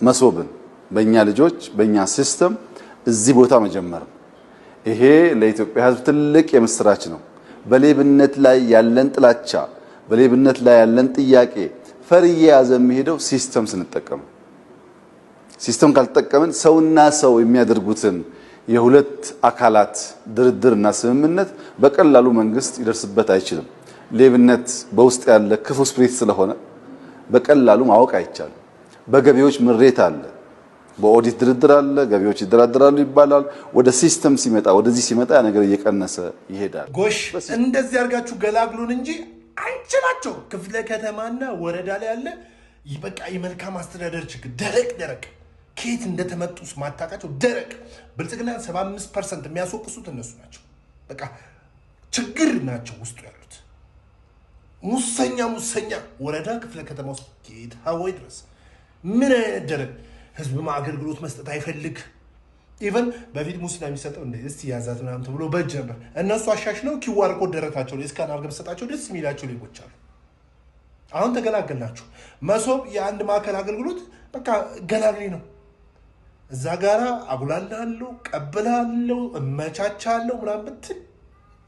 መሶብን በእኛ ልጆች በእኛ ሲስተም እዚህ ቦታ መጀመር ይሄ ለኢትዮጵያ ሕዝብ ትልቅ የምስራች ነው። በሌብነት ላይ ያለን ጥላቻ በሌብነት ላይ ያለን ጥያቄ ፈርዬ ያዘ የሚሄደው ሲስተም ስንጠቀም ሲስተም ካልተጠቀምን ሰውና ሰው የሚያደርጉትን የሁለት አካላት ድርድርና ስምምነት በቀላሉ መንግስት ይደርስበት አይችልም። ሌብነት በውስጥ ያለ ክፉ ስፕሪት ስለሆነ በቀላሉ ማወቅ አይቻልም። በገቢዎች ምሬት አለ፣ በኦዲት ድርድር አለ፣ ገቢዎች ይደራደራሉ ይባላል። ወደ ሲስተም ሲመጣ ወደዚህ ሲመጣ ነገር እየቀነሰ ይሄዳል። ጎሽ እንደዚህ አርጋችሁ ገላግሉን እንጂ አንችላቸው። ክፍለ ከተማና ወረዳ ላይ ያለ ይበቃ የመልካም አስተዳደር ችግር ደረቅ ከየት እንደተመጡስ ማታቃቸው ደረቅ ብልጽግና 75% የሚያስወቅሱት እነሱ ናቸው። በቃ ችግር ናቸው ውስጡ ያሉት ሙሰኛ ወረዳ ክፍለ ከተማ ውስጥ ጌታ ሆይ ድረስ ምን ደረቅ ህዝብ አገልግሎት መስጠት አይፈልግ። ኢቨን በፊት ሙስና የሚሰጠው እንደዚህ እስቲ ያዛት ምናምን ተብሎ በእጅ ነበር። እነሱ አሻሽለው ኪዋር ኮድ ደረታቸው ላይ እስካን አድርገው ሰጣቸው ደስ የሚላቸው ሌቦች አሉ። አሁን ተገላገልናችሁ። መሶብ የአንድ ማዕከል አገልግሎት በቃ ገላግሌ ነው። እዛ ጋራ አጉላላለሁ፣ ቀበላለሁ፣ እመቻቻለሁ ምናምን ብትል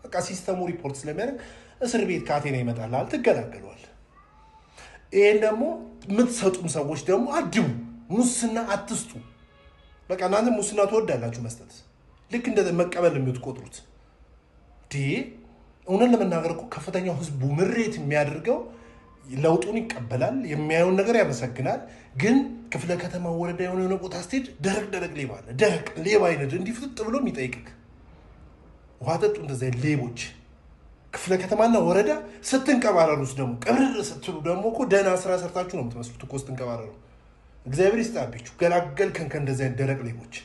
በቃ ሲስተሙ ሪፖርት ስለሚያደርግ እስር ቤት ካቴና ይመጣልሃል፣ ትገላገለዋል። ይሄን ደግሞ የምትሰጡም ሰዎች ደግሞ አድቡ፣ ሙስና አትስጡ። በቃ እናንተ ሙስና ትወዳላችሁ መስጠት፣ ልክ እንደ መቀበል የምትቆጥሩት። እውነት ለመናገር እኮ ከፍተኛው ህዝቡ ምሬት የሚያደርገው ለውጡን ይቀበላል፣ የሚያየውን ነገር ያመሰግናል። ግን ክፍለ ከተማ ወረዳ የሆነ ቦታ ስትሄድ ደረቅ ሌባ አለ። ደረቅ ሌባ አይነት እንዲህ ፍጥጥ ብሎ የሚጠይቅክ ውሃ ጠጡ። እንደዚያ ሌቦች ክፍለ ከተማና ወረዳ ስትንቀባረሩስ ደግሞ ቅብርር ስትሉ ደግሞ እኮ ደህና ስራ ሰርታችሁ ነው የምትመስሉት እኮ ስትንቀባረሩ። እግዚአብሔር ይስጣችሁ ገላገልከን ከእንደዚህ ደረቅ ሌቦች።